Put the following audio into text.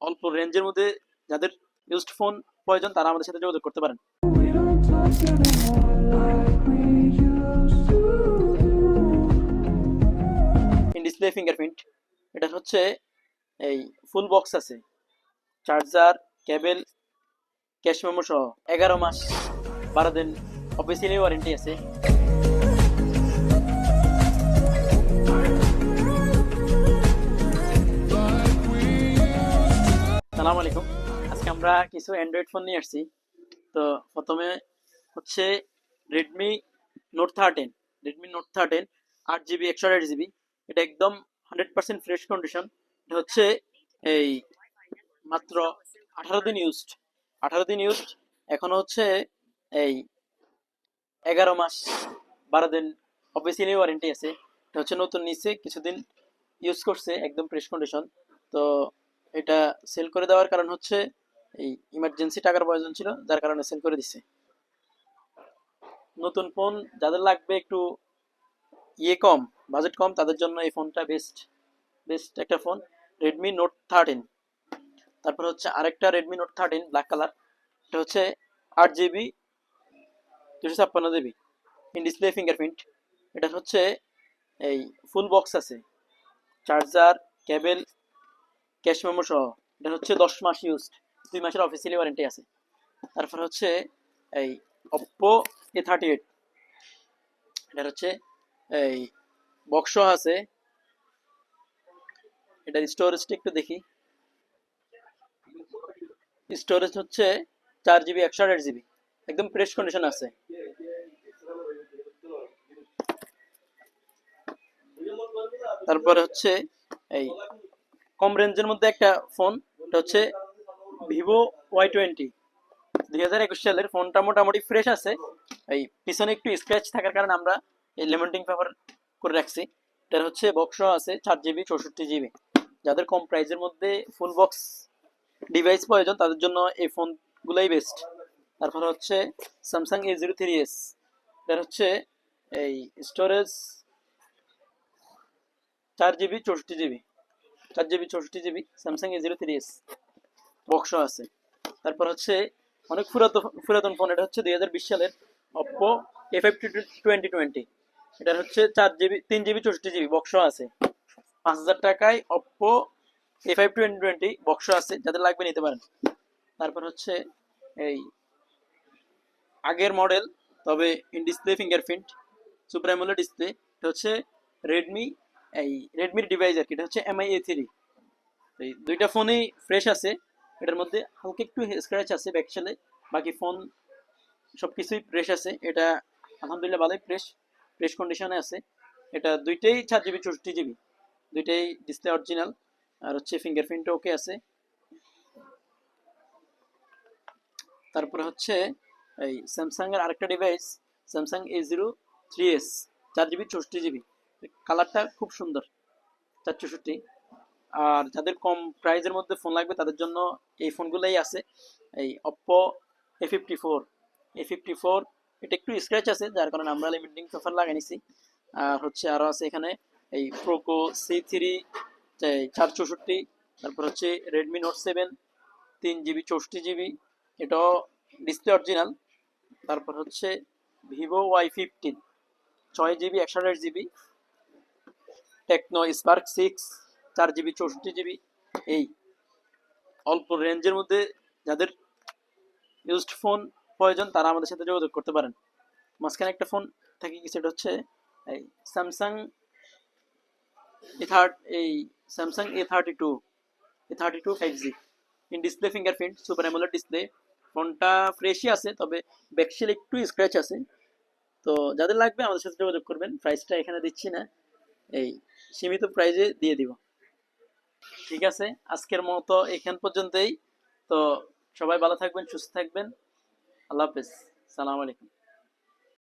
অল্প রেঞ্জের মধ্যে যাদের ইউজড ফোন প্রয়োজন তারা আমাদের সাথে যোগাযোগ করতে পারেন। ইন ডিসপ্লে ফিঙ্গারপ্রিন্ট, এটা হচ্ছে এই ফুল বক্স আছে, চার্জার, কেবল, ক্যাশ মেমো সহ 11 মাস 12 দিন অফিসিয়ালি ওয়ারেন্টি আছে। সালাম আলাইকুম, আজকে আমরা কিছু অ্যান্ড্রয়েড ফোন নিয়ে আসছি। তো প্রথমে হচ্ছে Redmi note 13। Redmi note 13 8 GB 128 GB, এটা একদম 100% ফ্রেশ কন্ডিশন। এটা হচ্ছে এই মাত্র 18 দিন ইউজড, 18 দিন ইউজড, এখনো হচ্ছে এই 11 মাস 12 দিন অফিসিয়ালি ওয়ারেন্টি আছে। এটা হচ্ছে নতুন নিচে কিছুদিন ইউজ করছে, একদম ফ্রেশ কন্ডিশন। তো এটা সেল করে দেওয়ার কারণ হচ্ছে এই ইমার্জেন্সি টাকার প্রয়োজন ছিল, যার কারণে সেল করে দিচ্ছে। নতুন ফোন যাদের লাগবে একটু কম, বাজেট কম, তাদের জন্য এই ফোনটা বেস্ট বেস্ট একটা ফোন, রেডমি নোট 13। তারপর হচ্ছে আরেকটা রেডমি নোট 13 ব্ল্যাক কালার, এটা হচ্ছে 8 GB 256 GB, in display fingerprint. এটা হচ্ছে এই ফুল বক্স আছে, চার্জার, কেবল, ক্যাশ মেমো সহ। এটা হচ্ছে 10 মাস ইউজড, 2 মাসের অফিসিয়ালি ওয়ারেন্টি আছে। তারপর হচ্ছে এই অপ্পো A38, এটা হচ্ছে এই বক্স আছে। এটার স্টোরেজটা একটু দেখি, স্টোরেজ হচ্ছে 4 জিবি 128 জিবি, একদম ফ্রেশ কন্ডিশন আছে। তারপরে হচ্ছে এই কম রেঞ্জের মধ্যে একটা ফোন, এটা হচ্ছে ভিভো Y20। 2021 সালের ফোনটা মোটামুটি ফ্রেশ আছে, এই পিছনে একটু স্ক্র্যাচ থাকার কারণে আমরা এই লেমন্টিং পেপার করে রাখছি। এটার হচ্ছে বক্স আছে 4 জিবি 64 জিবি। যাদের কম প্রাইসের মধ্যে ফুল বক্স ডিভাইস প্রয়োজন তাদের জন্য এই ফোনগুলাই বেস্ট। তারপর হচ্ছে স্যামসাং A03s, এটার হচ্ছে এই storage 4 GB 64 GB, 4 GB 64 GB Samsung A03s box আছে। তারপর হচ্ছে অনেক পুরাতন ফোন, এটা হচ্ছে 2020 সালের অপ্পো A52 2020। এটার হচ্ছে 3 জিবি 64 জিবি বক্স আছে। 5,000 টাকায় অপ্পো A52 2020 বক্স আছে, যাদের লাগবে নিতে পারেন। তারপর হচ্ছে এই আগের মডেল, তবে in display fingerprint, super AMOLED display. এটা হচ্ছে রেডমি, এই রেডমির ডিভাইস আর কি, এটা হচ্ছে MI A3। এই দুইটা ফোনই ফ্রেশ আছে, এটার মধ্যে হালকা একটু স্ক্র্যাচ আছে ব্যাক সাইডে, বাকি ফোন সবকিছুই ফ্রেশ আছে। এটা আলহামদুলিল্লাহ ভালোই ফ্রেশ ফ্রেশ কন্ডিশনে আছে। এটা দুইটাই 4 জিবি 64 জিবি, দুইটাই ডিসপ্লে অরিজিনাল, আর হচ্ছে ফিঙ্গারপ্রিন্টও ওকে আছে। তারপরে হচ্ছে এই স্যামসাং এর আরেকটা device, Samsung A03s 4 GB 64 GB, কালারটা খুব সুন্দর, 464। আর যাদের কম প্রাইসের মধ্যে ফোন লাগবে তাদের জন্য এই ফোনগুলোই আছে। এই অপ্পো A54, এটা একটু স্ক্র্যাচ আছে, যার কারণে আমরা লিমিটিং পেপার লাগাই নিছি। আর হচ্ছে আরো আছে এখানে এই পোকো C3 464। তারপর হচ্ছে রেডমি নোট 7 3 জিবি 64 জিবি, এটাও ডিসপ্লে অরিজিনাল। তারপর হচ্ছে Vivo Y15 6 GB 128 GB, Tecno Spark 6 4 GB 64 GB. এই অল্প রেঞ্জের মধ্যে যাদের ইউজড ফোন প্রয়োজন তারা আমাদের সাথে যোগাযোগ করতে পারেন। মাঝখানে একটা ফোন থাকে কি, সেটা হচ্ছে এই স্যামসাং এই Samsung A32 5G, in display fingerprint, super AMOLED display. ফোনটা ফ্রেশই আছে, তবে ব্যাকশেল একটু স্ক্র্যাচ আছে। তো যাদের লাগবে আমাদের সাথে যোগাযোগ করবেন, প্রাইসটা এখানে দিচ্ছি না, এই সীমিত প্রাইজে দিয়ে দিব। ঠিক আছে, আজকের মতো এখান পর্যন্তই। তো সবাই ভালো থাকবেন, সুস্থ থাকবেন, আল্লাহ হাফেজ, সালাম আলাইকুম।